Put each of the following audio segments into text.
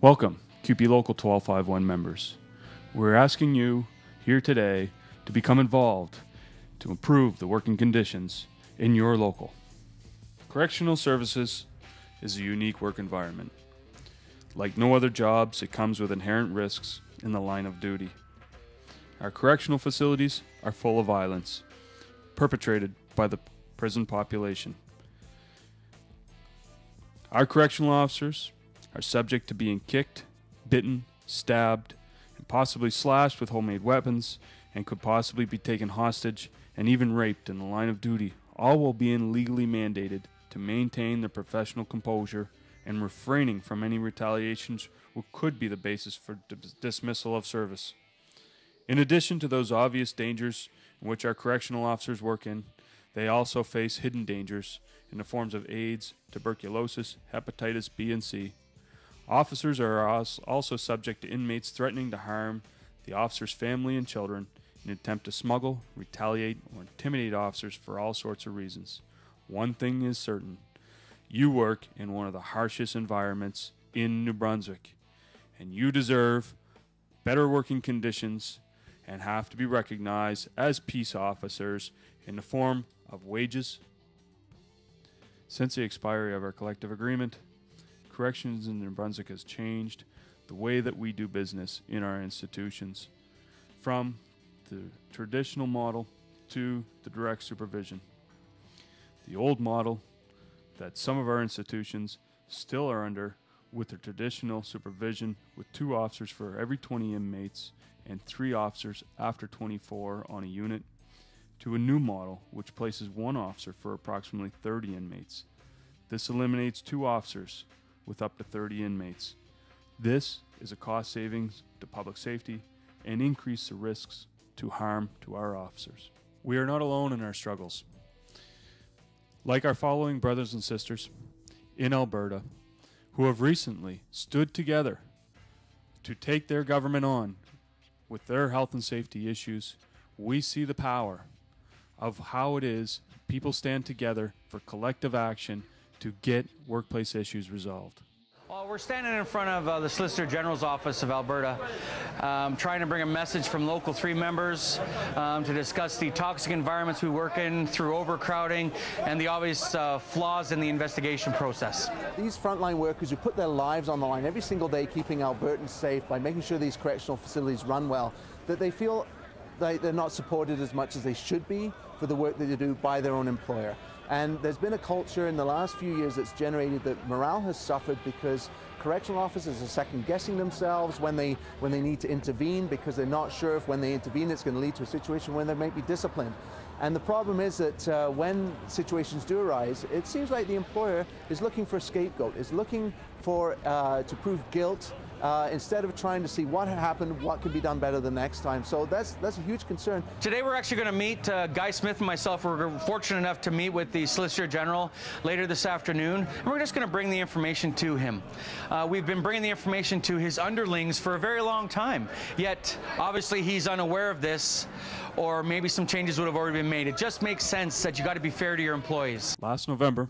Welcome, Cupe Local 1251 members. We're asking you here today to become involved to improve the working conditions in your local. Correctional services is a unique work environment. Like no other jobs, it comes with inherent risks in the line of duty. Our correctional facilities are full of violence, perpetrated by the prison population. Our correctional officers are subject to being kicked, bitten, stabbed, and possibly slashed with homemade weapons, and could possibly be taken hostage and even raped in the line of duty, all while being legally mandated to maintain their professional composure and refraining from any retaliations which could be the basis for dismissal of service. In addition to those obvious dangers in which our correctional officers work in, they also face hidden dangers in the forms of AIDS, tuberculosis, hepatitis B and C. Officers are also subject to inmates threatening to harm the officer's family and children in an attempt to smuggle, retaliate, or intimidate officers for all sorts of reasons. One thing is certain: you work in one of the harshest environments in New Brunswick, and you deserve better working conditions and have to be recognized as peace officers in the form of wages. Since the expiry of our collective agreement, corrections in New Brunswick has changed the way that we do business in our institutions, from the traditional model to the direct supervision. The old model that some of our institutions still are under, with the traditional supervision with 2 officers for every 20 inmates and 3 officers after 24 on a unit, to a new model which places 1 officer for approximately 30 inmates. This eliminates 2 officers with up to 30 inmates. This is a cost savings to public safety and increase the risks to harm to our officers. We are not alone in our struggles. Like our following brothers and sisters in Alberta, who have recently stood together to take their government on with their health and safety issues, we see the power of how it is people stand together for collective action to get workplace issues resolved. Well, we're standing in front of the Solicitor General's Office of Alberta, trying to bring a message from Local 3 members to discuss the toxic environments we work in through overcrowding and the obvious flaws in the investigation process. These frontline workers who put their lives on the line every single day, keeping Albertans safe by making sure these correctional facilities run well, that they feel like they're not supported as much as they should be for the work that they do by their own employer. And there's been a culture in the last few years that's generated that morale has suffered because correctional officers are second-guessing themselves when they need to intervene, because they're not sure if when they intervene it's going to lead to a situation where they might be disciplined. And the problem is that when situations do arise, it seems like the employer is looking for a scapegoat, is looking for to prove guilt, instead of trying to see what happened, what could be done better the next time. So that's a huge concern. Today we're actually going to meet Guy Smith and myself. We're fortunate enough to meet with the Solicitor General later this afternoon, and we're just going to bring the information to him. We've been bringing the information to his underlings for a very long time, yet obviously he's unaware of this, or maybe some changes would have already been made. It just makes sense that you got to be fair to your employees. Last November,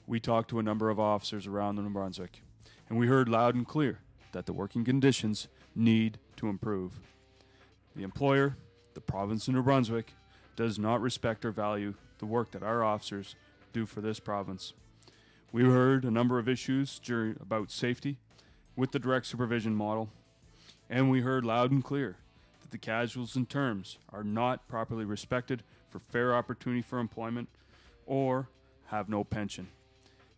we talked to a number of officers around New Brunswick, and we heard loud and clear that the working conditions need to improve. The employer, the province of New Brunswick, does not respect or value the work that our officers do for this province. We heard a number of issues about safety with the direct supervision model, and we heard loud and clear that the casuals and terms are not properly respected for fair opportunity for employment or have no pension.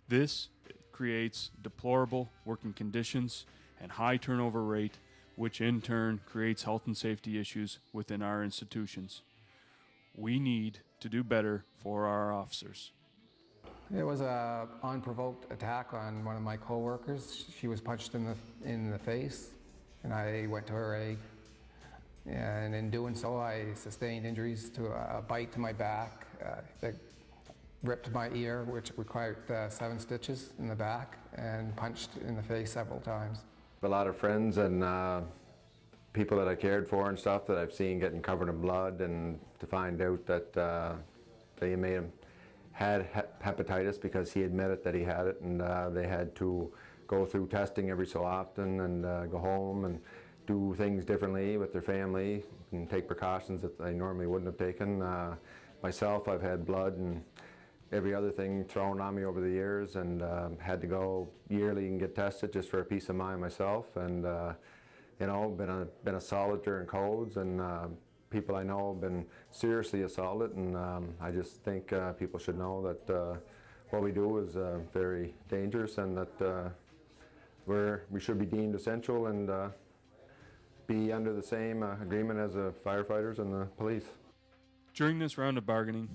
This creates deplorable working conditions and high turnover rate, which in turn creates health and safety issues within our institutions. We need to do better for our officers. It was an unprovoked attack on one of my co-workers. She was punched in the face, and I went to her aid. And in doing so, I sustained injuries to a bite to my back that ripped my ear, which required 7 stitches in the back, and punched in the face several times. A lot of friends and people that I cared for and stuff that I've seen getting covered in blood, and to find out that they made him had hepatitis because he admitted that he had it, and they had to go through testing every so often and go home and do things differently with their family and take precautions that they normally wouldn't have taken. Myself, I've had blood and every other thing thrown on me over the years, and had to go yearly and get tested just for a peace of mind myself. And you know, been assaulted during codes, and people I know have been seriously assaulted. And I just think people should know that what we do is very dangerous, and that we should be deemed essential and be under the same agreement as the firefighters and the police. During this round of bargaining,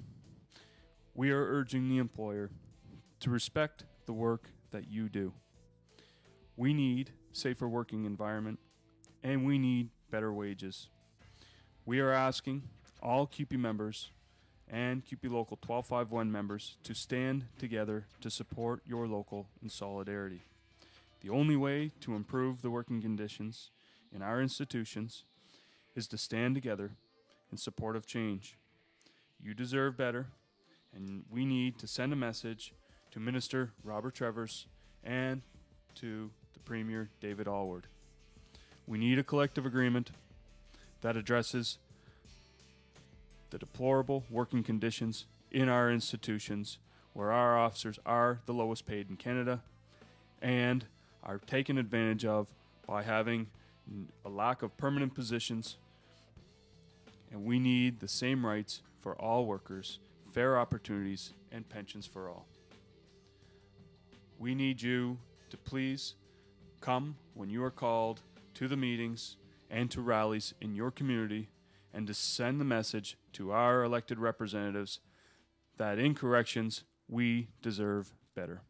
we are urging the employer to respect the work that you do. We need safer working environment, and we need better wages. We are asking all Cupe members and Cupe Local 1251 members to stand together to support your local in solidarity. The only way to improve the working conditions in our institutions is to stand together in support of change. You deserve better, and we need to send a message to Minister Robert Trevors and to the Premier David Alward. We need a collective agreement that addresses the deplorable working conditions in our institutions, where our officers are the lowest paid in Canada and are taken advantage of by having a lack of permanent positions. And we need the same rights for all workers, fair opportunities, and pensions for all. We need you to please come when you are called to the meetings and to rallies in your community, and to send the message to our elected representatives that in corrections, we deserve better.